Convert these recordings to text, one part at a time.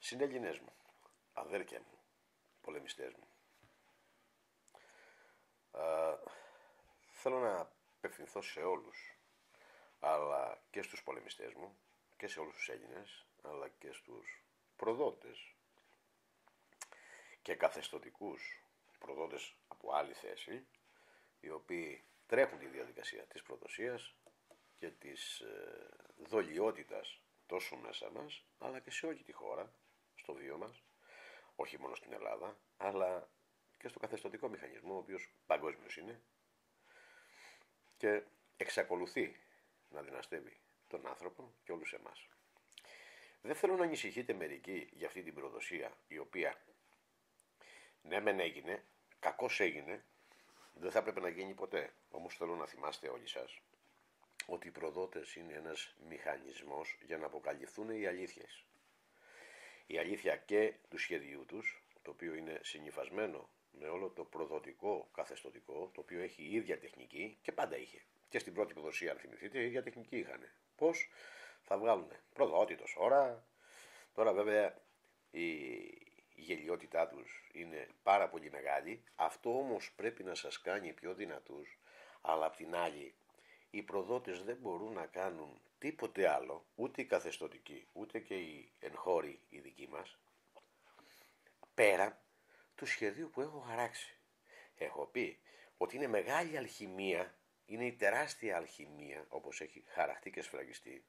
Συνέλληνες μου, αδέρφια μου, πολεμιστές μου, θέλω να απευθυνθώ σε όλους, αλλά και στους πολεμιστές μου και σε όλους τους Έλληνες, αλλά και στους προδότες και καθεστωτικούς προδότες από άλλη θέση, οι οποίοι τρέχουν τη διαδικασία της προδοσίας και της δολιότητας τόσο μέσα μας, αλλά και σε όλη τη χώρα, στο βίο μας, όχι μόνο στην Ελλάδα, αλλά και στο καθεστωτικό μηχανισμό, ο οποίος παγκόσμιος είναι και εξακολουθεί να δυναστεύει τον άνθρωπο και όλους εμάς. Δεν θέλω να ανησυχείτε μερικοί για αυτή την προδοσία, η οποία ναι μεν έγινε, κακώς έγινε, δεν θα έπρεπε να γίνει ποτέ. Όμως θέλω να θυμάστε όλοι σας ότι οι προδότες είναι ένας μηχανισμός για να αποκαλυφθούν οι αλήθειες. Η αλήθεια και του σχεδίου τους, το οποίο είναι συνυφασμένο με όλο το προδοτικό καθεστωτικό, το οποίο έχει η ίδια τεχνική και πάντα είχε. Και στην πρώτη προδοσία, αν θυμηθείτε, η ίδια τεχνική είχαν. Πώς θα βγάλουν προδότη τόση ώρα. Τώρα βέβαια η γελιότητά τους είναι πάρα πολύ μεγάλη. Αυτό όμως πρέπει να σας κάνει πιο δυνατούς, αλλά απ' την άλλη οι προδότες δεν μπορούν να κάνουν τίποτε άλλο, ούτε οι καθεστωτικοί, ούτε και οι εγχώροι οι δικοί μας, πέρα του σχεδίου που έχω χαράξει. Έχω πει ότι είναι μεγάλη αλχημία, είναι η τεράστια αλχημία, όπως έχει χαραχτεί και σφραγιστεί,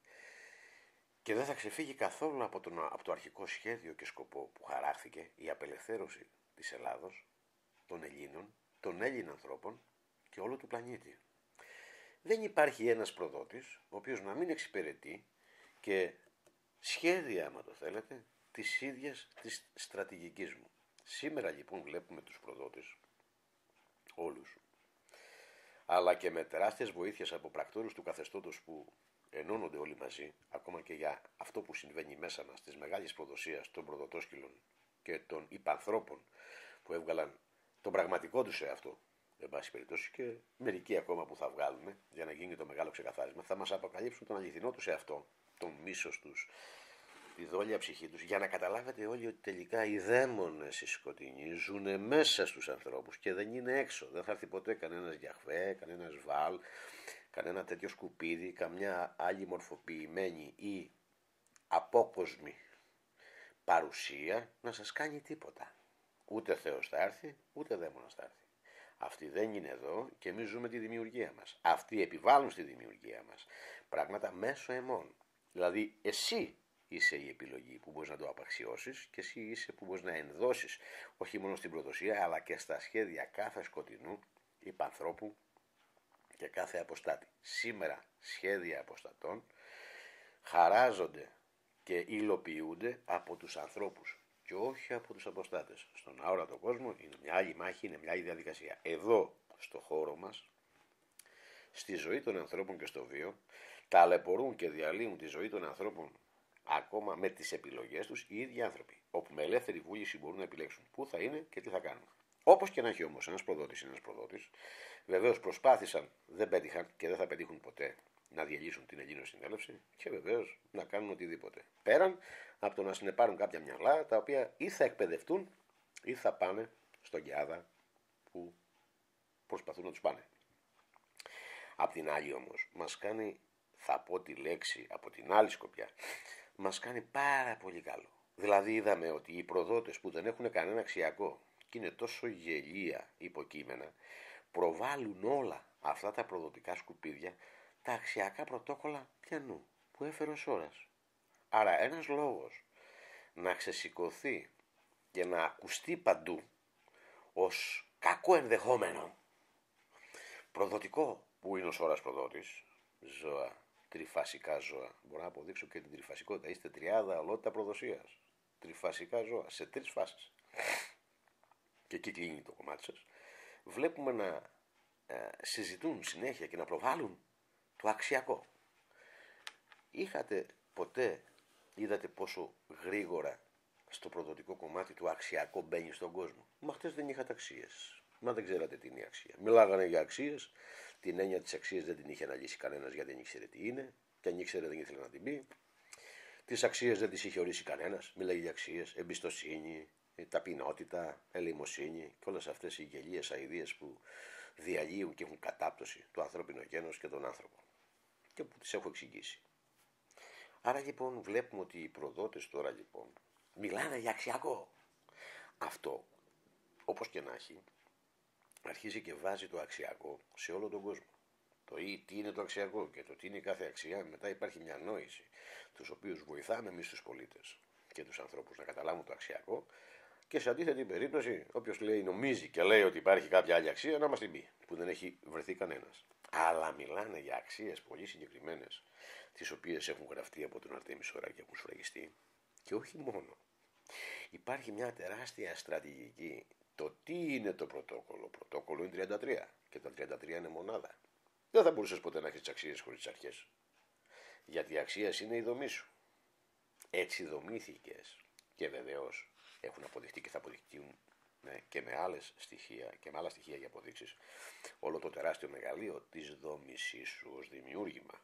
και δεν θα ξεφύγει καθόλου από το αρχικό σχέδιο και σκοπό που χαράχθηκε, η απελευθέρωση της Ελλάδος, των Ελλήνων, των Έλληνων ανθρώπων και όλου του πλανήτη. Δεν υπάρχει ένας προδότης, ο οποίος να μην εξυπηρετεί και σχέδια, άμα το θέλετε, της ίδιας της στρατηγικής μου. Σήμερα λοιπόν βλέπουμε τους προδότες, όλους, αλλά και με τεράστιες βοήθειες από πρακτόρους του καθεστώτος που ενώνονται όλοι μαζί, ακόμα και για αυτό που συμβαίνει μέσα μας, της μεγάλης προδοσίας των προδοτόσκυλων και των υπανθρώπων που έβγαλαν τον πραγματικό τους εαυτό, εν πάση περιπτώσει, και μερικοί ακόμα που θα βγάλουν για να γίνει το μεγάλο ξεκαθάρισμα, θα μας αποκαλύψουν τον αληθινό τους εαυτό, τον μίσος τους, τη δόλια ψυχή τους, για να καταλάβετε όλοι ότι τελικά οι δαίμονες οι σκοτεινοί ζουν μέσα στους ανθρώπους και δεν είναι έξω. Δεν θα έρθει ποτέ κανένας Γιαχβέ, κανένας Βάλ, κανένα τέτοιο σκουπίδι, καμιά άλλη μορφοποιημένη ή απόκοσμη παρουσία να σας κάνει τίποτα. Ούτε Θεός θα έρθει, ούτε δαίμονας θα έρθει. Αυτοί δεν είναι εδώ και εμείς ζούμε τη δημιουργία μας. Αυτοί επιβάλλουν στη δημιουργία μας πράγματα μέσω εμών. Δηλαδή εσύ είσαι η επιλογή που μπορείς να το απαξιώσεις και εσύ είσαι που μπορείς να ενδώσεις όχι μόνο στην προδοσία αλλά και στα σχέδια κάθε σκοτεινού υπανθρώπου και κάθε αποστάτη. Σήμερα σχέδια αποστατών χαράζονται και υλοποιούνται από τους ανθρώπους και όχι από τους αποστάτες. Στον αόρατο κόσμο είναι μια άλλη μάχη, είναι μια άλλη διαδικασία. Εδώ, στο χώρο μας, στη ζωή των ανθρώπων και στο βίο, ταλαιπωρούν και διαλύουν τη ζωή των ανθρώπων ακόμα με τις επιλογές τους οι ίδιοι άνθρωποι, όπου με ελεύθερη βούληση μπορούν να επιλέξουν πού θα είναι και τι θα κάνουν. Όπως και να έχει όμως ένας προδότης είναι ένας προδότης, βεβαίως προσπάθησαν, δεν πέτυχαν και δεν θα πετύχουν ποτέ να διαλύσουν την Ελλήνων συνέλευση και βεβαίως να κάνουν οτιδήποτε. Πέραν από το να συνεπάρουν κάποια μυαλά τα οποία ή θα εκπαιδευτούν ή θα πάνε στον Κιάδα που προσπαθούν να τους πάνε. Απ' την άλλη όμως μας κάνει, θα πω τη λέξη από την άλλη σκοπιά, μας κάνει πάρα πολύ καλό. Δηλαδή είδαμε ότι οι προδότες που δεν έχουν κανένα αξιακό και είναι τόσο γελία υποκείμενα, προβάλλουν όλα αυτά τα προδοτικά σκουπίδια, τα αξιακά πρωτόκολλα πιανού που έφερε ως ώρας. Άρα ένας λόγος να ξεσηκωθεί και να ακουστεί παντού ως κακό ενδεχόμενο προδοτικό που είναι ως ώρας προδότης, ζώα, τριφασικά ζώα. Μπορώ να αποδείξω και την τριφασικότητα. Είστε τριάδα ολότητα προδοσίας. Τριφασικά ζώα σε 3 φάσεις. Και εκεί κλείνει το κομμάτι σας. Βλέπουμε να συζητούν συνέχεια και να προβάλλουν το αξιακό. Είδατε πόσο γρήγορα στο προδοτικό κομμάτι του αξιακό μπαίνει στον κόσμο? Μα χτες δεν είχατε αξίες. Μα δεν ξέρατε τι είναι η αξία. Μιλάγανε για αξίες. Την έννοια της αξίας δεν την είχε αναλύσει κανένας γιατί δεν ήξερε τι είναι. Και αν ήξερε δεν ήθελε να την πει. Τις αξίες δεν τις είχε ορίσει κανένας. Μιλάει για αξίες, εμπιστοσύνη, ταπεινότητα, ελεημοσύνη και όλες αυτές οι γελίες αηδίες που διαλύουν και έχουν κατάπτωση το ανθρώπινο γένος και τον άνθρωπο και που τις έχω εξηγήσει. Άρα λοιπόν βλέπουμε ότι οι προδότες τώρα λοιπόν μιλάνε για αξιακό. Αυτό, όπως και να έχει, αρχίζει και βάζει το αξιακό σε όλο τον κόσμο. Το τι είναι το αξιακό και το τι είναι κάθε αξία, μετά υπάρχει μια νόηση, τους οποίους βοηθάμε εμείς τους πολίτες και τους ανθρώπους να καταλάβουν το αξιακό, και σε αντίθετη περίπτωση, όποιος νομίζει και λέει ότι υπάρχει κάποια άλλη αξία, να μας την πει, που δεν έχει βρεθεί κανένας. Αλλά μιλάνε για αξίες πολύ συγκεκριμένες, τις οποίες έχουν γραφτεί από τον Αρτέμι Σωρά και έχουν σφραγιστεί. Και όχι μόνο. Υπάρχει μια τεράστια στρατηγική. Το τι είναι το πρωτόκολλο. Πρωτόκολλο είναι 33 και τα 33 είναι μονάδα. Δεν θα μπορούσες ποτέ να έχεις τις αξίες χωρίς τις αρχές. Γιατί οι αξίες είναι η δομή σου. Έτσι δομήθηκες. Και βεβαίως έχουν αποδειχτεί και θα αποδειχτούν και με άλλες στοιχεία και με άλλα στοιχεία για αποδείξεις όλο το τεράστιο μεγαλείο της δόμησής σου ως δημιούργημα.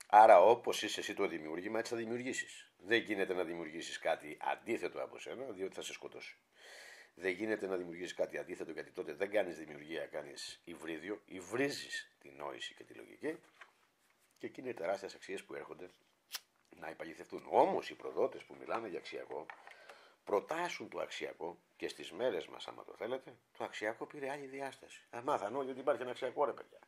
Άρα όπως είσαι εσύ το δημιούργημα, έτσι θα δημιουργήσεις. Δεν γίνεται να δημιουργήσεις κάτι αντίθετο από σένα, διότι θα σε σκοτώσει. Δεν γίνεται να δημιουργήσεις κάτι αντίθετο, γιατί τότε δεν κάνεις δημιουργία, κάνεις υβρίδιο, υβρίζεις τη νόηση και τη λογική, και εκεί είναι οι τεράστιες αξίες που έρχονται να υπαγηθευτούν. Όμως οι προδότες που μιλάνε για αξιακό προτάσουν το αξιακό, και στις μέρες μας, άμα το θέλετε, το αξιακό πήρε άλλη διάσταση. Μάθαν όλοι ότι υπάρχει ένα αξιακό, ρε παιδιά.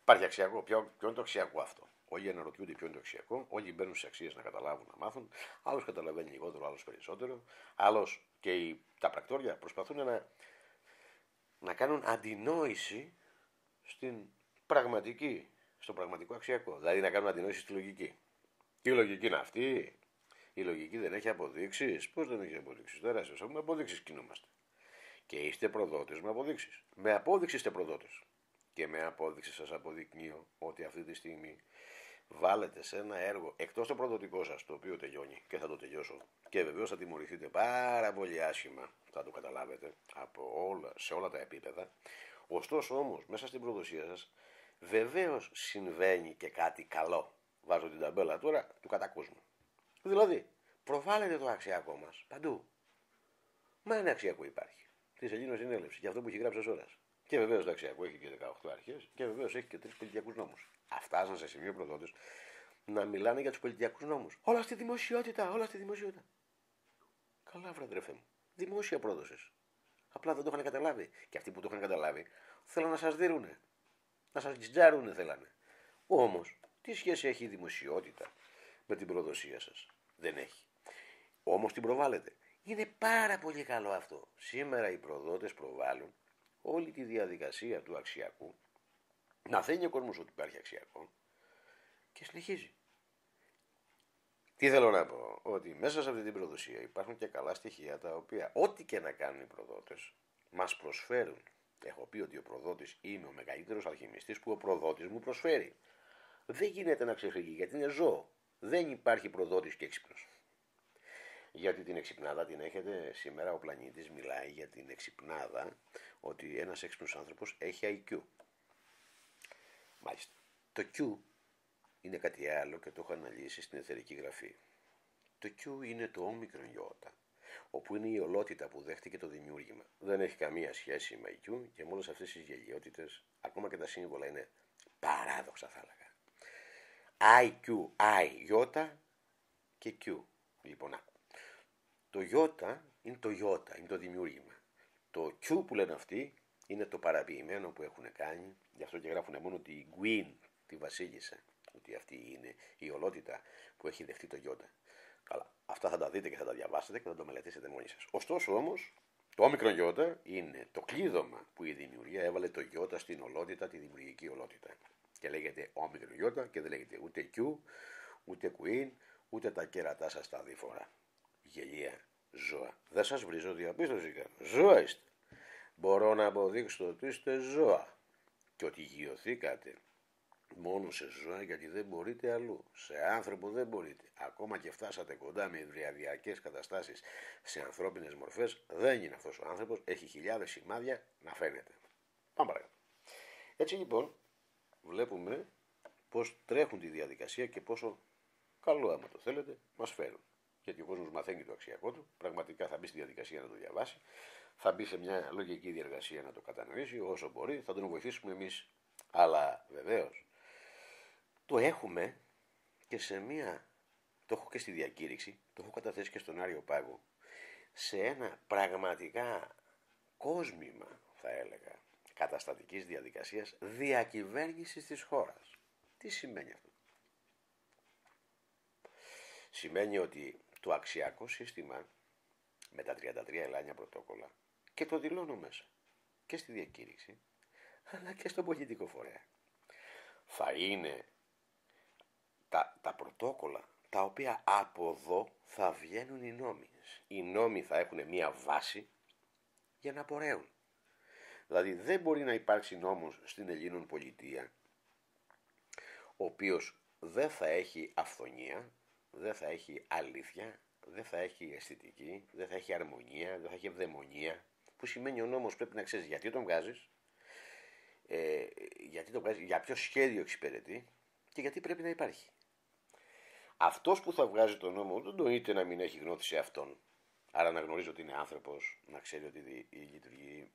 Υπάρχει αξιακό. Ποιο είναι το αξιακό αυτό? Όλοι αναρωτιούνται ποιο είναι το αξιακό, όλοι μπαίνουν στις αξίες να καταλάβουν, να μάθουν. Άλλος καταλαβαίνει λιγότερο, άλλος περισσότερο. Άλλος και τα πρακτόρια προσπαθούν να κάνουν αντινόηση στο πραγματικό αξιακό. Δηλαδή να κάνουν αντινόηση στη λογική. Και η λογική είναι αυτή. Η λογική δεν έχει αποδείξεις. Πώς δεν έχει αποδείξεις? Τώρα σας έχουμε αποδείξεις, κινούμαστε. Και είστε προδότες με αποδείξεις. Με απόδειξη είστε προδότες. Και με απόδειξη σας αποδεικνύω ότι αυτή τη στιγμή βάλετε σε ένα έργο εκτός το προδοτικό σας, το οποίο τελειώνει και θα το τελειώσω, και βεβαίως θα τιμωρηθείτε πάρα πολύ άσχημα, θα το καταλάβετε, σε όλα τα επίπεδα. Ωστόσο όμως μέσα στην προδοσία σας βεβαίως συμβαίνει και κάτι καλό. Βάζω την ταμπέλα τώρα του κατακόσμου. Δηλαδή προβάλλετε το αξιακό μας παντού. Μα ένα αξιακό υπάρχει. Τη Σελήνο συνέλευση, για αυτό που έχει γράψει ο Σώρας. Και βεβαίως το αξιακό έχει και 18 αρχές και βεβαίως έχει και 3 πολιτιακούς νόμους. Φτάσαν σε σημείο προδότες να μιλάνε για τους πολιτιακούς νόμους. Όλα στη δημοσιότητα, όλα στη δημοσιότητα. Καλά, βρε μου. Δημόσια πρόδοσες. Απλά δεν το είχαν καταλάβει. Και αυτοί που το είχαν καταλάβει θέλαν να σας δίνουνε. Να σας τζιτζάρουνε θέλανε. Όμως, τι σχέση έχει η δημοσιότητα με την προδοσία σας? Δεν έχει. Όμως την προβάλλετε. Είναι πάρα πολύ καλό αυτό. Σήμερα οι προδότες προβάλλουν όλη τη διαδικασία του αξιακού, να θέλει ο κόσμος ότι υπάρχει αξιακό, και συνεχίζει. Τι θέλω να πω? Ότι μέσα σε αυτή την προδοσία υπάρχουν και καλά στοιχεία, τα οποία ό,τι και να κάνουν οι προδότες μας προσφέρουν. Έχω πει ότι ο προδότης είναι ο μεγαλύτερος αλχημιστής που ο προδότης μου προσφέρει. Δεν γίνεται να ξεφύγει, γιατί είναι ζώο. Δεν υπάρχει προδότης και έξυπνος. Γιατί την εξυπνάδα την έχετε σήμερα, ο πλανήτης μιλάει για την εξυπνάδα, ότι ένας έξυπνος άνθρωπος έχει IQ. Μάλιστα. Το Q είναι κάτι άλλο και το έχω αναλύσει στην εθερική γραφή. Το Q είναι το όμικρον ιώτα, όπου είναι η ολότητα που δέχτηκε το δημιούργημα. Δεν έχει καμία σχέση με IQ, και με όλες αυτές τις γελιότητες, ακόμα και τα σύμβολα είναι παράδοξα, θα έλεγα. IQ, I, ιώτα και Q. Λοιπόν, το ιώτα είναι το ιώτα, είναι το δημιούργημα. Το Q που λένε αυτοί είναι το παραποιημένο που έχουν κάνει, γι' αυτό και γράφουν μόνο τη Γκουίν, τη βασίλισσα, ότι αυτή είναι η ολότητα που έχει δεχτεί το ιώτα. Καλά, αυτά θα τα δείτε και θα τα διαβάσετε και θα το μελετήσετε μόνοι σας. Ωστόσο όμως, το όμικρον ιώτα είναι το κλείδωμα που η δημιουργία έβαλε το ιώτα στην ολότητα, τη δημιουργική ολότητα. Και λέγεται όμικρον ιώτα και δεν λέγεται ούτε Q, ούτε Queen, ούτε τα κέρατά σας τα δίφορα. Γελία ζώα. Δεν σας βρίζω διαπίστωση κάνω. Ζώα είστε. Μπορώ να αποδείξω ότι είστε ζώα και ότι γειωθήκατε μόνο σε ζώα, γιατί δεν μπορείτε αλλού. Σε άνθρωπο δεν μπορείτε. Ακόμα και φτάσατε κοντά με υβριαδιακές καταστάσεις σε ανθρώπινες μορφές, δεν είναι αυτός ο άνθρωπος. Έχει χιλιάδες σημάδια να φαίνεται. Πάμε παρακάτω. Έτσι λοιπόν βλέπουμε πώς τρέχουν τη διαδικασία και πόσο καλό άμα το θέλετε, μας φέρουν. Γιατί ο κόσμος μαθαίνει το αξιακό του, πραγματικά θα μπει στη διαδικασία να το διαβάσει, θα μπει σε μια λογική διεργασία να το κατανοήσει όσο μπορεί, θα τον βοηθήσουμε εμείς. Αλλά βεβαίως το έχουμε και σε μια, το έχω και στη διακήρυξη, το έχω καταθέσει και στον Άριο Πάγο, σε ένα πραγματικά κόσμημα, θα έλεγα, καταστατικής διαδικασίας διακυβέρνησης της χώρας. Τι σημαίνει αυτό? Σημαίνει ότι το αξιακό σύστημα με τα 33 ελάνια πρωτόκολλα, και το δηλώνω μέσα και στη διακήρυξη, αλλά και στον πολιτικό φορέα, θα είναι τα πρωτόκολλα τα οποία από εδώ θα βγαίνουν οι νόμοι. Οι νόμοι θα έχουν μία βάση για να πορεύουν. Δηλαδή δεν μπορεί να υπάρξει νόμος στην Ελλήνων πολιτεία ο οποίος δεν θα έχει αυθονία, δεν θα έχει αλήθεια, δεν θα έχει αισθητική, δεν θα έχει αρμονία, δεν θα έχει ευδαιμονία, που σημαίνει ο νόμος πρέπει να ξέρεις γιατί τον βγάζεις, για ποιο σχέδιο εξυπηρετεί και γιατί πρέπει να υπάρχει. Αυτός που θα βγάζει τον νόμο δεν νοείται να μην έχει γνώθει σε αυτόν. Άρα να γνωρίζει ότι είναι άνθρωπος, να ξέρει ότι λειτουργεί,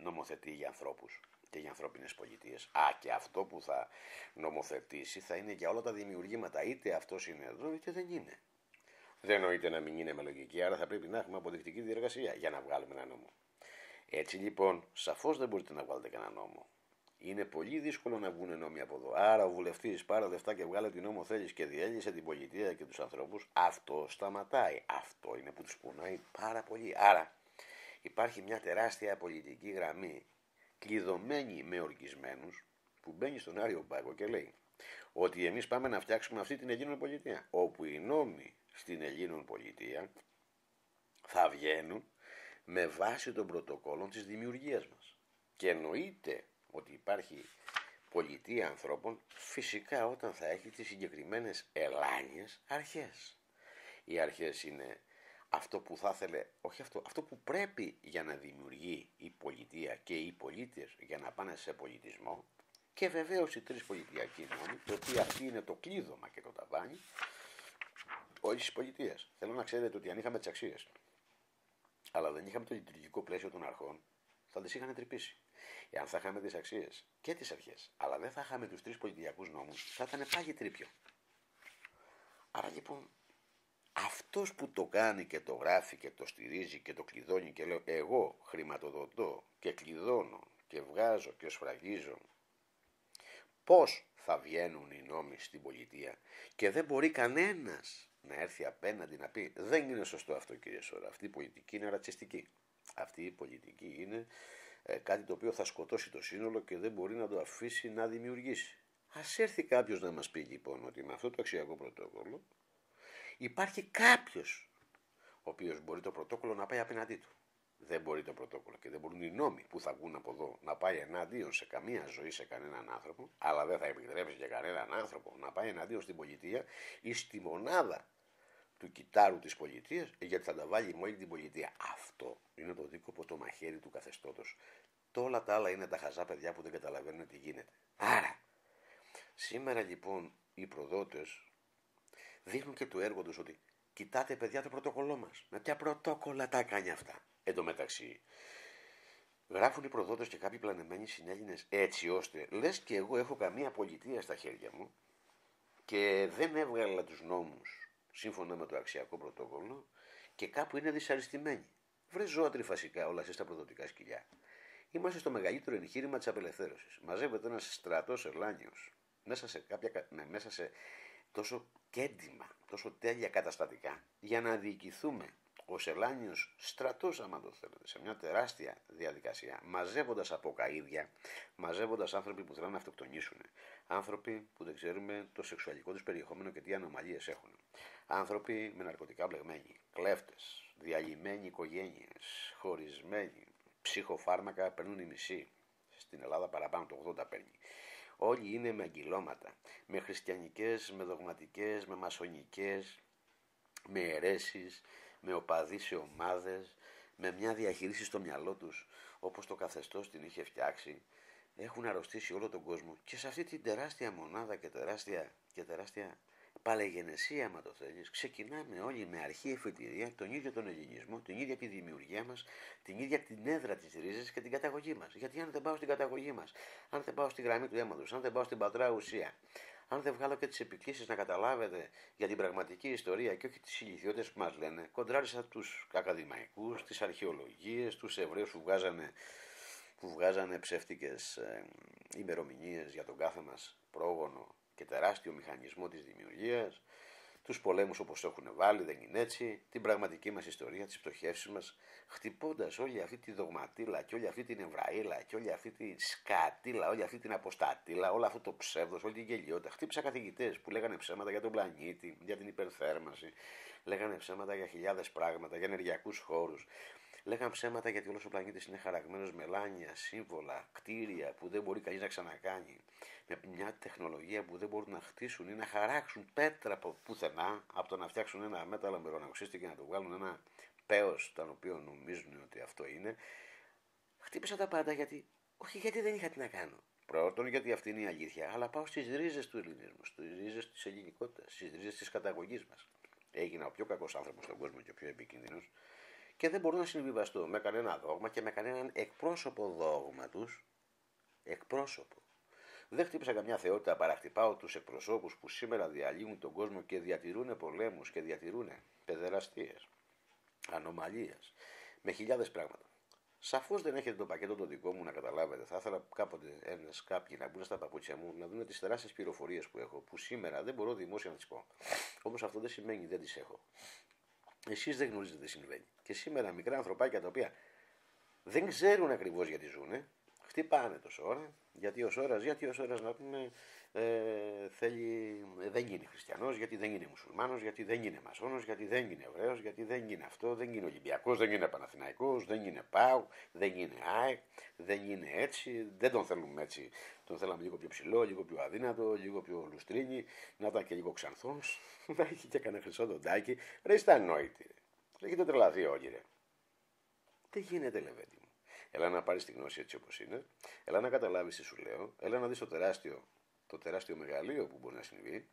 νομοθετεί για ανθρώπους και για ανθρώπινες πολιτείες. Και αυτό που θα νομοθετήσει θα είναι για όλα τα δημιουργήματα, είτε αυτός είναι εδώ είτε δεν είναι. Δεν νοείται να μην είναι με λογική, άρα θα πρέπει να έχουμε αποδεικτική διεργασία για να βγάλουμε ένα νόμο. Έτσι λοιπόν, σαφώς δεν μπορείτε να βγάλετε κανένα νόμο. Είναι πολύ δύσκολο να βγουν νόμοι από εδώ. Άρα ο βουλευτής πάρε λεφτά και βγάλε τι νόμο θέλεις και διέλυσε την πολιτεία και τους ανθρώπους. Αυτό σταματάει. Αυτό είναι που τους πονάει πάρα πολύ. Άρα υπάρχει μια τεράστια πολιτική γραμμή κλειδωμένη με ορκισμένους που μπαίνει στον Άριο Πάγο και λέει ότι εμείς πάμε να φτιάξουμε αυτή την Ελλήνων πολιτεία, όπου οι νόμοι στην Ελλήνων πολιτεία θα βγαίνουν με βάση των πρωτοκόλων της δημιουργίας μας. Και εννοείται ότι υπάρχει πολιτεία ανθρώπων φυσικά όταν θα έχει τις συγκεκριμένες ελάνιες αρχές. Οι αρχές είναι αυτό που θα ήθελε, όχι αυτό που πρέπει για να δημιουργεί η πολιτεία και οι πολίτες για να πάνε σε πολιτισμό, και βεβαίως οι τρεις πολιτιακοί νόμοι, το οποίο αυτή είναι το κλείδωμα και το ταβάνι όλης της πολιτείας. Θέλω να ξέρετε ότι αν είχαμε τις αξίες, αλλά δεν είχαμε το λειτουργικό πλαίσιο των αρχών, θα τις είχαν τρυπήσει. Εάν θα είχαμε τις αξίες και τις αρχές, αλλά δεν θα είχαμε τους τρεις πολιτιακούς νόμους, θα ήταν πάγι τρίπιο. Άρα λοιπόν, αυτός που το κάνει και το γράφει και το στηρίζει και το κλειδώνει και λέω εγώ χρηματοδοτώ και κλειδώνω και βγάζω και σφραγίζω πώς θα βγαίνουν οι νόμοι στην πολιτεία, και δεν μπορεί κανένας να έρθει απέναντι να πει δεν είναι σωστό αυτό κύριε Σόρα, αυτή η πολιτική είναι ρατσιστική, αυτή η πολιτική είναι κάτι το οποίο θα σκοτώσει το σύνολο και δεν μπορεί να το αφήσει να δημιουργήσει. Ας έρθει κάποιος να μας πει λοιπόν ότι με αυτό το αξιακό πρωτόκολλο υπάρχει κάποιος ο οποίος μπορεί το πρωτόκολλο να πάει απέναντί του. Δεν μπορεί το πρωτόκολλο και δεν μπορούν οι νόμοι που θα βγουν από εδώ να πάει εναντίον σε καμία ζωή σε κανέναν άνθρωπο, αλλά δεν θα επιτρέψει και κανέναν άνθρωπο να πάει εναντίον στην πολιτεία ή στη μονάδα του κυτάρου της πολιτείας, γιατί θα τα βάλει με όλη την πολιτεία. Αυτό είναι το δίκοπο το μαχαίρι του καθεστώτος. Όλα τα άλλα είναι τα χαζά παιδιά που δεν καταλαβαίνουν τι γίνεται. Άρα, σήμερα λοιπόν οι προδότες δείχνουν και το έργο τους ότι κοιτάτε παιδιά το πρωτόκολλό μας. Με ποια πρωτόκολλα τα κάνει αυτά. Εν τω μεταξύ, γράφουν οι προδότες και κάποιοι πλανεμένοι συνέλληνες έτσι ώστε λες και εγώ έχω καμία πολιτεία στα χέρια μου και δεν έβγαλα τους νόμους σύμφωνα με το αξιακό πρωτόκολλο και κάπου είναι δυσαρεστημένοι. Βρε ζώα φασικά όλα εσείς τα προδοτικά σκυλιά. Είμαστε στο μεγαλύτερο εγχείρημα της απελευθέρωσης. Μαζεύεται ένας στρατός ελάνιος μέσα σε τόσο κέντημα, τόσο τέλεια καταστατικά για να διοικηθούμε ως ελάνιος στρατός, άμα το θέλετε, σε μια τεράστια διαδικασία, μαζεύοντας από καΐδια, μαζεύοντας άνθρωποι που θέλουν να αυτοκτονήσουν, άνθρωποι που δεν ξέρουμε το σεξουαλικό τους περιεχόμενο και τι ανομαλίες έχουν, άνθρωποι με ναρκωτικά μπλεγμένοι, κλέφτες, διαλυμένοι οικογένειες, χωρισμένοι, ψυχοφάρμακα παίρνουν οι μισοί, στην Ελλάδα παραπάνω το 80 παίρνει. Όλοι είναι με αγκυλώματα, με χριστιανικές, με δογματικές, με μασονικές, με αιρέσεις, με οπαδοί σε ομάδες, με μια διαχείριση στο μυαλό τους όπως το καθεστώς την είχε φτιάξει, έχουν αρρωστήσει όλο τον κόσμο και σε αυτή την τεράστια μονάδα και τεράστια παλαιγενεσία, άμα το θέλεις, ξεκινάμε όλοι με αρχή εφετηρία, τον ίδιο τον ελληνισμό, την ίδια τη δημιουργία μας, την ίδια την έδρα της ρίζας και την καταγωγή μας. Γιατί αν δεν πάω στην καταγωγή μας, αν δεν πάω στη γραμμή του αίματος, αν δεν πάω στην πατρά ουσία, αν δεν βγάλω και τις επικλήσεις να καταλάβετε για την πραγματική ιστορία και όχι τις ηλικιότητες που μας λένε, κοντράρισα τους ακαδημαϊκούς, τις αρχαιολογίες, τους Εβραίους που βγάζανε ψεύτικες ημερομηνίες για τον κάθε μας πρόγονο και τεράστιο μηχανισμό της δημιουργίας, τους πολέμους όπως έχουν βάλει, δεν είναι έτσι, την πραγματική μας ιστορία, τις πτωχεύσεις μας, χτυπώντας όλη αυτή τη δογματίλα και όλη αυτή την Εβραήλα και όλη αυτή τη σκατήλα, όλη αυτή την αποστατήλα, όλο αυτό το ψεύδος, όλη την γελιότητα. Χτύπησα καθηγητές που λέγανε ψέματα για τον πλανήτη, για την υπερθέρμανση, λέγανε ψέματα για χιλιάδες πράγματα, για ενεργειακούς χώρους. Λέγαν ψέματα γιατί όλος ο πλανήτης είναι χαραγμένος με λάνια, σύμβολα, κτίρια που δεν μπορεί κανείς να ξανακάνει. Με μια τεχνολογία που δεν μπορούν να χτίσουν ή να χαράξουν πέτρα από πουθενά, από το να φτιάξουν ένα μέταλλο μυρονοξύστη και να το βγάλουν ένα πέος, τον οποίο νομίζουν ότι αυτό είναι. Χτύπησα τα πάντα γιατί, όχι γιατί δεν είχα τι να κάνω. Πρώτον, γιατί αυτή είναι η αλήθεια, αλλά πάω στις ρίζες του ελληνισμού, στις ρίζες της ελληνικότητας, στις ρίζες της καταγωγής μας. Έγινα ο πιο κακός άνθρωπος στον κόσμο και ο πιο επικίνδυνος. Και δεν μπορώ να συμβιβαστώ με κανένα δόγμα και με κανέναν εκπρόσωπο δόγματος. Εκπρόσωπο. Δεν χτύπησα καμιά θεότητα, παρά χτυπάω τους εκπροσώπους που σήμερα διαλύουν τον κόσμο και διατηρούν πολέμους και διατηρούν παιδεραστίες, ανομαλίες, με χιλιάδες πράγματα. Σαφώς δεν έχετε το πακέτο το δικό μου να καταλάβετε. Θα ήθελα κάποτε κάποιοι να μπουν στα παπούτσια μου να δουν τις τεράστιες πληροφορίες που έχω, που σήμερα δεν μπορώ δημόσια να τις πω. Όμως αυτό δεν σημαίνει δεν τις έχω. Εσείς δεν γνωρίζετε τι συμβαίνει. Και σήμερα μικρά ανθρωπάκια τα οποία δεν ξέρουν ακριβώς γιατί ζουνε, χτυπάνε τόσο ώρα, γιατί ως ώρας να πούμε δεν είναι χριστιανός, γιατί δεν είναι μουσουλμάνος, γιατί δεν είναι μασόνος, γιατί δεν είναι Εβραίος, γιατί δεν είναι αυτό, δεν είναι Ολυμπιακός, δεν είναι Παναθηναϊκός, δεν είναι ΠΑΟ, δεν είναι ΑΕΚ, δεν είναι έτσι, δεν τον θέλουμε έτσι. Τον θέλαμε λίγο πιο ψηλό, λίγο πιο αδύνατο, λίγο πιο λουστρίνι, να ήταν και λίγο ξανθός, να έχει και κανένα χρυσό δοντάκι. Ρε, είστε ανόητοι. Έχετε τρελαθεί όλοι, ρε. Δεν γίνεται, Λεβέντη μου. Έλα να πάρεις τη γνώση έτσι όπως είναι, έλα να καταλάβεις τι σου λέω, έλα να δεις το τεράστιο μεγαλείο που μπορεί να συμβεί,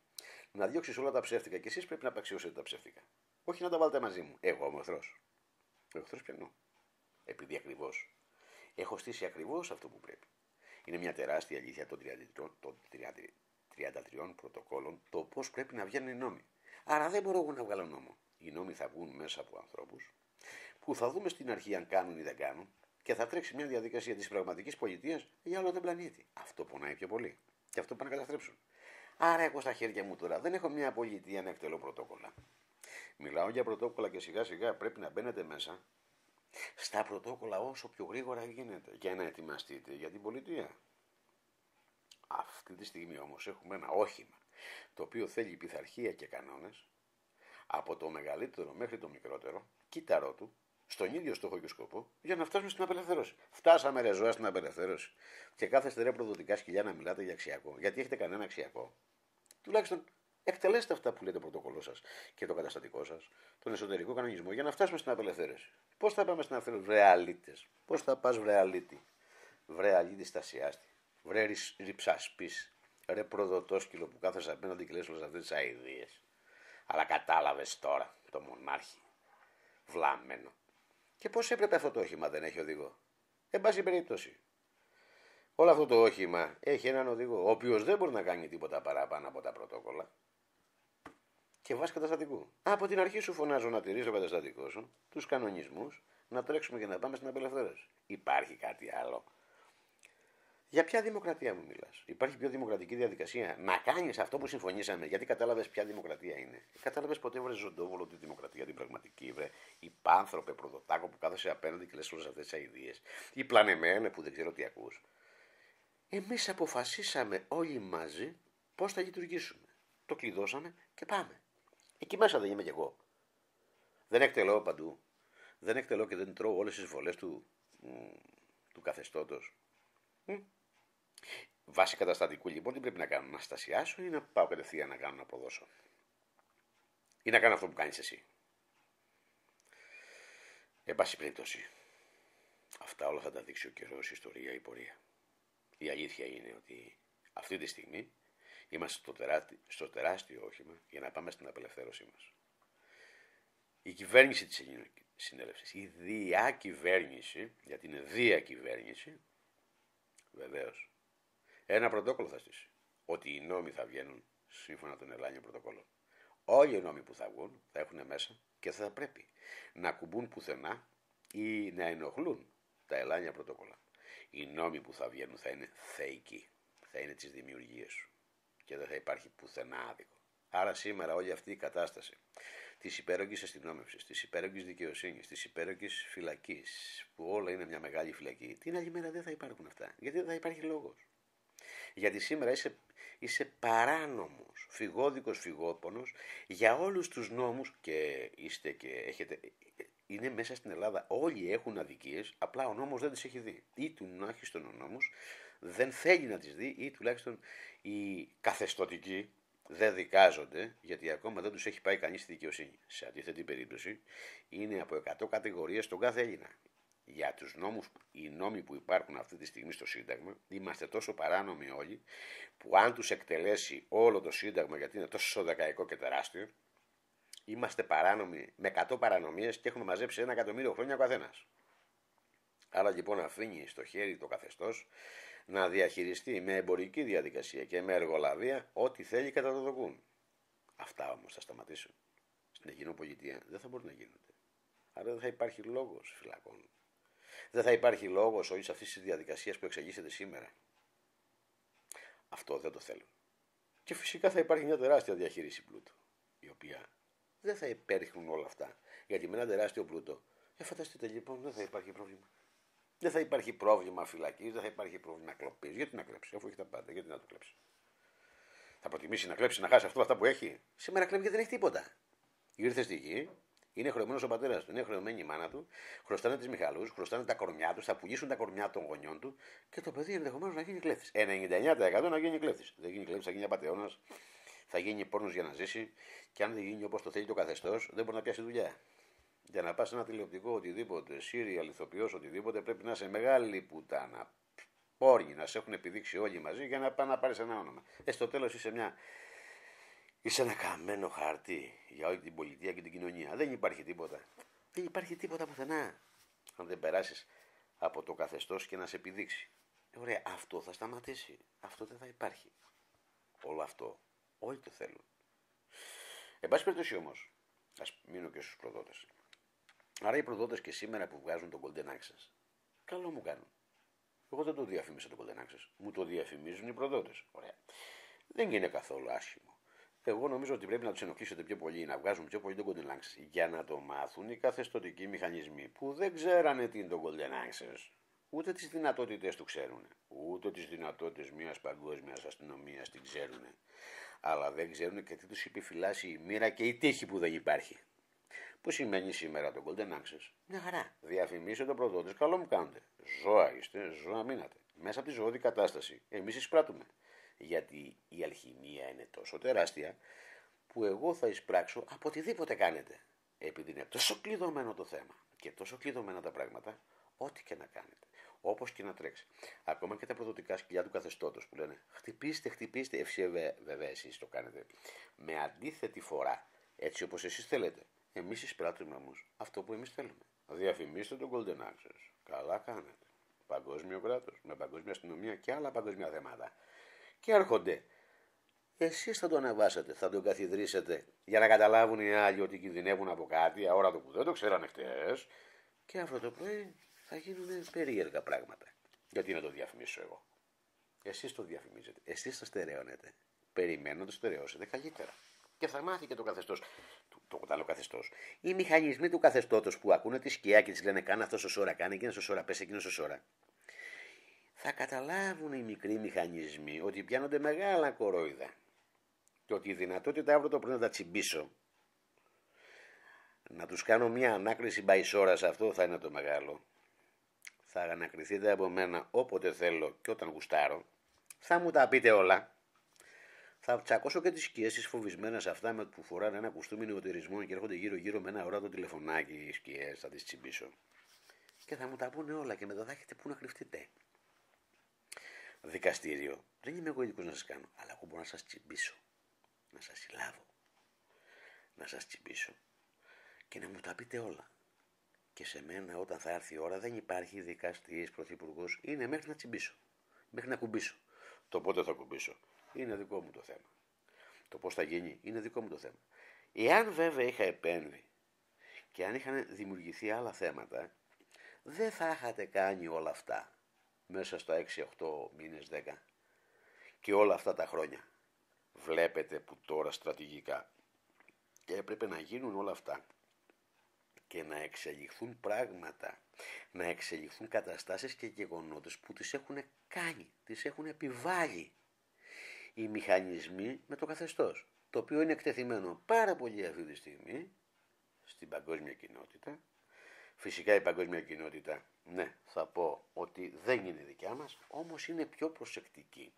να διώξεις όλα τα ψεύτικα και εσείς πρέπει να απαξιώσετε τα ψεύτικα. Όχι να τα βάλετε μαζί μου. Εγώ είμαι ο εχθρός. Ο εχθρός ποιανού. Επειδή ακριβώς έχω στήσει ακριβώς αυτό που πρέπει. Είναι μια τεράστια αλήθεια των 33 πρωτοκόλων το πώς πρέπει να βγαίνουν οι νόμοι. Άρα δεν μπορώ εγώ να βγάλω νόμο. Οι νόμοι θα βγουν μέσα από ανθρώπους που θα δούμε στην αρχή αν κάνουν ή δεν κάνουν και θα τρέξει μια διαδικασία της πραγματικής πολιτείας για όλο τον πλανήτη. Αυτό πονάει πιο πολύ. Και αυτό πάνε να καταστρέψουν. Άρα εγώ στα χέρια μου τώρα δεν έχω μια πολιτεία να εκτελώ πρωτόκολλα. Μιλάω για πρωτόκολλα και σιγά σιγά πρέπει να μπαίνετε μέσα στα πρωτόκολλα όσο πιο γρήγορα γίνεται για να ετοιμαστείτε για την πολιτεία. Αυτή τη στιγμή όμως έχουμε ένα όχημα το οποίο θέλει πειθαρχία και κανόνες από το μεγαλύτερο μέχρι το μικρότερο, κύτταρό του, στον ίδιο στόχο και σκοπό, για να φτάσουμε στην απελευθέρωση. Φτάσαμε ρε ζώα στην απελευθέρωση. Και κάθεστε ρε προδοτικά σκυλιά να μιλάτε για αξιακό. Γιατί έχετε κανένα αξιακό. Τουλάχιστον εκτελέστε αυτά που λέτε πρωτοκολλό σας και το καταστατικό σας, τον εσωτερικό κανονισμό, για να φτάσουμε στην απελευθέρωση. Πώς θα πάμε στην απελευθέρωση, βρε αλήτες. Πώς θα πας, βρε αλήτη. Βρε αλήτη στασιάστη. Βρε ριψασπής. Ρε προδοτόσκυλο που κάθεσαι απέναντι και λες όλες αυτές τις αηδίες. Αλλά κατάλαβες τώρα το μονάρχη. Βλάμμενο. Και πώς έπρεπε αυτό το όχημα δεν έχει οδηγό. Εν πάση περιπτώσει. Όλο αυτό το όχημα έχει έναν οδηγό, ο οποίος δεν μπορεί να κάνει τίποτα παραπάνω από τα πρωτόκολλα. Και βάσει καταστατικού. Από την αρχή σου φωνάζω να τηρείς το καταστατικό σου, τους κανονισμούς, να τρέξουμε και να πάμε στην απελευθέρωση. Υπάρχει κάτι άλλο. Για ποια δημοκρατία μου μιλάς? Υπάρχει πιο δημοκρατική διαδικασία να κάνεις αυτό που συμφωνήσαμε? Γιατί κατάλαβες ποια δημοκρατία είναι? Κατάλαβες ποτέ, βρε Ζωντόβολο, τη δημοκρατία την πραγματική, βρε υπάνθρωπε προδοτάκο που κάθεσαι απέναντι και λες όλες αυτές τις αηδίες? Ή πλανεμένε που δεν ξέρω τι ακούς. Εμείς αποφασίσαμε όλοι μαζί πώς θα λειτουργήσουμε. Το κλειδώσαμε και πάμε. Εκεί μέσα δεν είμαι κι εγώ. Δεν εκτελώ παντού. Δεν εκτελώ και δεν τρώω όλες τις βολές του καθεστώτος. Βάσει καταστατικού λοιπόν τι πρέπει να κάνω? Να στασιάσω ή να πάω κατευθείαν να κάνω να αποδώσω? Ή να κάνω αυτό που κάνεις εσύ? Εν πάση περιπτώσει, αυτά όλα θα τα δείξει ο καιρός, η ιστορία, η πορεία. Η αλήθεια είναι ότι αυτή τη στιγμή είμαστε στο τεράστιο όχημα για να πάμε στην απελευθέρωσή μας. Η κυβέρνηση της Ελληνικής Συνέλευσης, η διακυβέρνηση, γιατί είναι διακυβέρνηση, βεβαίως, ένα πρωτόκολλο θα στήσει. Ότι οι νόμοι θα βγαίνουν σύμφωνα με τον Ελλάνιο πρωτοκόλλο. Όλοι οι νόμοι που θα βγουν θα έχουν μέσα και θα πρέπει να κουμπούν πουθενά ή να ενοχλούν τα Ελλάνια πρωτόκολλα. Οι νόμοι που θα βγαίνουν θα είναι θεϊκοί, θα είναι τις δημιουργίες σου και δεν θα υπάρχει πουθενά άδικο. Άρα σήμερα όλη αυτή η κατάσταση της υπέρογγης αστυνόμευσης, της υπέρογγης δικαιοσύνης, της υπέρογγης φυλακής, που όλα είναι μια μεγάλη φυλακή, την άλλη μέρα δεν θα υπάρχουν αυτά. Γιατί δεν θα υπάρχει λόγος. Γιατί σήμερα είσαι παράνομος, φυγόδικος, φυγόπονος για όλους τους νόμους και είστε και έχετε... Είναι μέσα στην Ελλάδα, όλοι έχουν αδικίες, απλά ο νόμος δεν τις έχει δει. Ή τουλάχιστον ο νόμος δεν θέλει να τις δει, ή τουλάχιστον οι καθεστωτικοί δεν δικάζονται, γιατί ακόμα δεν τους έχει πάει κανείς στη δικαιοσύνη. Σε αντίθετη περίπτωση, είναι από 100 κατηγορίες στον κάθε Έλληνα. Για τους νόμους, οι νόμοι που υπάρχουν αυτή τη στιγμή στο Σύνταγμα, είμαστε τόσο παράνομοι όλοι, που αν τους εκτελέσει όλο το Σύνταγμα, γιατί είναι τόσο δεκαετικό και τεράστιο, είμαστε παράνομοι με 100 παρανομίες και έχουμε μαζέψει 1 εκατομμύριο χρόνια ο καθένας. Άρα λοιπόν αφήνει στο χέρι το καθεστώς να διαχειριστεί με εμπορική διαδικασία και με εργολαβία ό,τι θέλει κατά το δοκούν. Αυτά όμως θα σταματήσουν. Στην Ελληνοπολιτεία δεν θα μπορούν να γίνονται. Άρα δεν θα υπάρχει λόγος φυλακών. Δεν θα υπάρχει λόγος όλης αυτής της διαδικασίας που εξελίσσεται σήμερα. Αυτό δεν το θέλουν. Και φυσικά θα υπάρχει μια τεράστια διαχείριση πλούτου, η οποία δεν θα υπέρχουν όλα αυτά. Γιατί με ένα τεράστιο πλούτο, φανταστείτε λοιπόν, δεν θα υπάρχει πρόβλημα. Δεν θα υπάρχει πρόβλημα φυλακής, δεν θα υπάρχει πρόβλημα κλοπής. Γιατί να κλέψει, αφού έχει τα πάντα, γιατί να το κλέψει. Θα προτιμήσει να κλέψει, να χάσει αυτά που έχει. Σήμερα κλέβει και δεν έχει τίποτα. Ήρθε στη γη, είναι χρεωμένος ο πατέρας του, είναι χρεωμένη η μάνα του, χρωστάνε τις Μιχαλούς, χρωστάνε τα κορμιά του, θα πουλήσουν τα κορμιά των γονιών του και το παιδί ενδεχομένως να γίνει κλέφτης. 99% να γίνει κλέφτης. Δεν γίνει κλέφτης, θα γίνει απατεώνας, θα γίνει πόρνος για να ζήσει και αν δεν γίνει όπως το θέλει το καθεστώς, δεν μπορεί να πιάσει δουλειά. Για να πας σε ένα τηλεοπτικό οτιδήποτε, σύριαλ, ηθοποιός, οτιδήποτε, πρέπει να είσαι μεγάλη πουτάνα. Πόρνη, να σε έχουν επιδείξει όλοι μαζί για να πάνε να πάρεις ένα όνομα. Στο τέλος είσαι ένα καμένο χαρτί για όλη την πολιτεία και την κοινωνία. Δεν υπάρχει τίποτα. Δεν υπάρχει τίποτα πουθενά. Αν δεν περάσεις από το καθεστώς και να σε επιδείξει. Ωραία, αυτό θα σταματήσει. Αυτό δεν θα υπάρχει. Όλο αυτό. Όλοι το θέλουν. Εν πάση περιπτώσει όμως, ας μείνω και στους προδότες. Άρα οι προδότες και σήμερα που βγάζουν τον Golden Access, καλό μου κάνουν. Εγώ δεν το διαφήμισα το Golden Access. Μου το διαφημίζουν οι προδότες. Ωραία. Δεν είναι καθόλου άσχημο. Εγώ νομίζω ότι πρέπει να τους ενοχλήσετε πιο πολύ, να βγάζουν πιο πολύ τον Golden Access για να το μάθουν οι καθεστωτικοί μηχανισμοί που δεν ξέρανε τι είναι το Golden Access. Ούτε τις δυνατότητες του ξέρουν. Ούτε τις δυνατότητες μιας παγκόσμιας αστυνομίας την ξέρουν. Αλλά δεν ξέρουν και τι τους επιφυλάσσει η μοίρα και η τύχη που δεν υπάρχει. Που σημαίνει σήμερα το Golden Access? Μια χαρά. Διαφημίστε προδότες, καλό μου κάνετε. Ζώα είστε, ζώα μείνατε. Μέσα από τη ζωώδη κατάσταση εμείς εισπράττουμε. Γιατί η αλχημία είναι τόσο τεράστια που εγώ θα εισπράξω από οτιδήποτε κάνετε. Επειδή είναι τόσο κλειδωμένο το θέμα και τόσο κλειδωμένα τα πράγματα, ό,τι και να κάνετε. Όπως και να τρέξει. Ακόμα και τα προδοτικά σκυλιά του καθεστώτος που λένε χτυπήστε, χτυπήστε. Βέβαια εσείς το κάνετε με αντίθετη φορά. Έτσι όπως εσείς θέλετε. Εμείς εισπράττουμε όμως αυτό που εμείς θέλουμε. Διαφημίστε τον Golden Access. Καλά κάνετε. Παγκόσμιο κράτος, με παγκόσμια αστυνομία και άλλα παγκόσμια θέματα. Και έρχονται. Εσείς θα τον ανεβάσετε, θα τον καθιδρύσετε για να καταλάβουν οι άλλοι ότι κινδυνεύουν από κάτι, αόρατο που δεν το ξέρανε χτες. Και αυτό το πρωί θα γίνουν περίεργα πράγματα. Γιατί να το διαφημίσω εγώ? Εσείς το διαφημίζετε, εσείς το στερεώνετε. Περιμένω να το στερεώσετε καλύτερα. Και θα μάθει και το καθεστώς. Το άλλο καθεστώς. Οι μηχανισμοί του καθεστώτος που ακούνε τη σκιά και τις λένε κάνε αυτό ως ώρα, κάνε εκείνο ως ώρα, πες εκείνο ως ώρα. Θα καταλάβουν οι μικροί μηχανισμοί ότι πιάνονται μεγάλα κορόιδα. Και ότι η δυνατότητα αύριο το πρωί να τα τσιμπήσω, να τους κάνω μια ανάκριση μπαϊσόρας, αυτό θα είναι το μεγάλο. Θα ανακριθείτε από μένα όποτε θέλω και όταν γουστάρω. Θα μου τα πείτε όλα. Θα τσακώσω και τις σκιές τις φοβισμένες αυτά που φοράνε ένα κουστούμι νεοτερισμό και έρχονται γύρω-γύρω με ένα ορατό τηλεφωνάκι οι σκιές, θα τις τσιμπήσω. Και θα μου τα πούνε όλα και μετά θα έχετε πού να κρυφτείτε. δικαστήριο. Δεν είμαι εγώ ειδικός να σας κάνω, αλλά εγώ μπορώ να σας τσιμπήσω, να σας συλλάβω, να σας τσιμπήσω και να μου τα πείτε όλα. Και σε μένα όταν θα έρθει η ώρα δεν υπάρχει δικαστής, πρωθυπουργός, είναι μέχρι να τσιμπήσω, μέχρι να κουμπίσω. Το πότε θα κουμπίσω είναι δικό μου το θέμα. Το πώς θα γίνει είναι δικό μου το θέμα. Εάν βέβαια είχα επέμβει και αν είχαν δημιουργηθεί άλλα θέματα, δεν θα είχατε κάνει όλα αυτά μέσα στα 6, 8 μήνες, 10 και όλα αυτά τα χρόνια. Βλέπετε που τώρα στρατηγικά έπρεπε να γίνουν όλα αυτά και να εξελιχθούν πράγματα, να εξελιχθούν καταστάσεις και γεγονότες που τις έχουν κάνει, τις έχουν επιβάλει οι μηχανισμοί με το καθεστώς, το οποίο είναι εκτεθειμένο πάρα πολύ αυτή τη στιγμή στην παγκόσμια κοινότητα. Φυσικά η παγκόσμια κοινότητα, ναι, θα πω ότι δεν είναι δικιά μας, όμως είναι πιο προσεκτική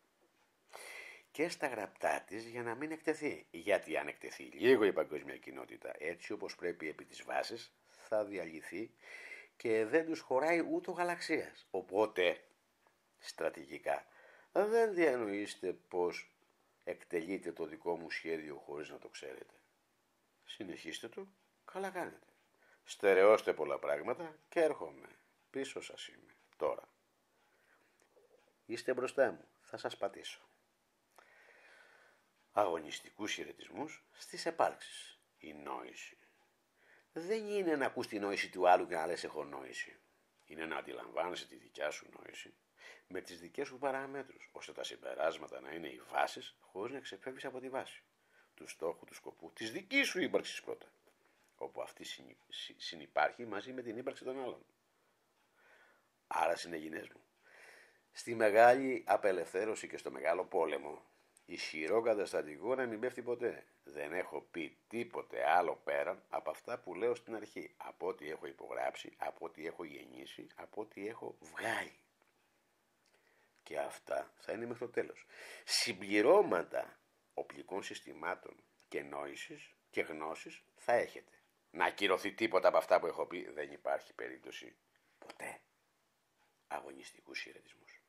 και στα γραπτά της για να μην εκτεθεί. Γιατί αν εκτεθεί λίγο η παγκόσμια κοινότητα έτσι όπως πρέπει επί της βάσης, θα διαλυθεί και δεν τους χωράει ούτε ο γαλαξίας. Οπότε, στρατηγικά, δεν διανοείστε πως εκτελείτε το δικό μου σχέδιο χωρίς να το ξέρετε. Συνεχίστε το, καλά κάνετε. Στερεώστε πολλά πράγματα και έρχομαι. Πίσω σας είμαι. Τώρα. Είστε μπροστά μου. Θα σας πατήσω. Αγωνιστικούς χαιρετισμούς στις επάρξεις. Η νόηση. Δεν είναι να ακούς τη νόηση του άλλου και να λες έχω νόηση. Είναι να αντιλαμβάνεσαι τη δικιά σου νόηση με τις δικές σου παραμέτρους, ώστε τα συμπεράσματα να είναι οι βάσεις χωρίς να ξεφεύγεις από τη βάση. Του στόχου, του σκοπού, της δικής σου ύπαρξης πρώτα. Όπου αυτή συνυπάρχει μαζί με την ύπαρξη των άλλων. Άρα συνεγινές μου, στη μεγάλη απελευθέρωση και στο μεγάλο πόλεμο, ισχυρό καταστατικό να μην πέφτει ποτέ. Δεν έχω πει τίποτε άλλο πέραν από αυτά που λέω στην αρχή. Από ό,τι έχω υπογράψει, από ό,τι έχω γεννήσει, από ό,τι έχω βγάλει. Και αυτά θα είναι μέχρι το τέλος. Συμπληρώματα οπλικών συστημάτων και νόησης και γνώσης θα έχετε. Να ακυρωθεί τίποτα από αυτά που έχω πει δεν υπάρχει περίπτωση ποτέ. Αγωνιστικούς χαιρετισμούς.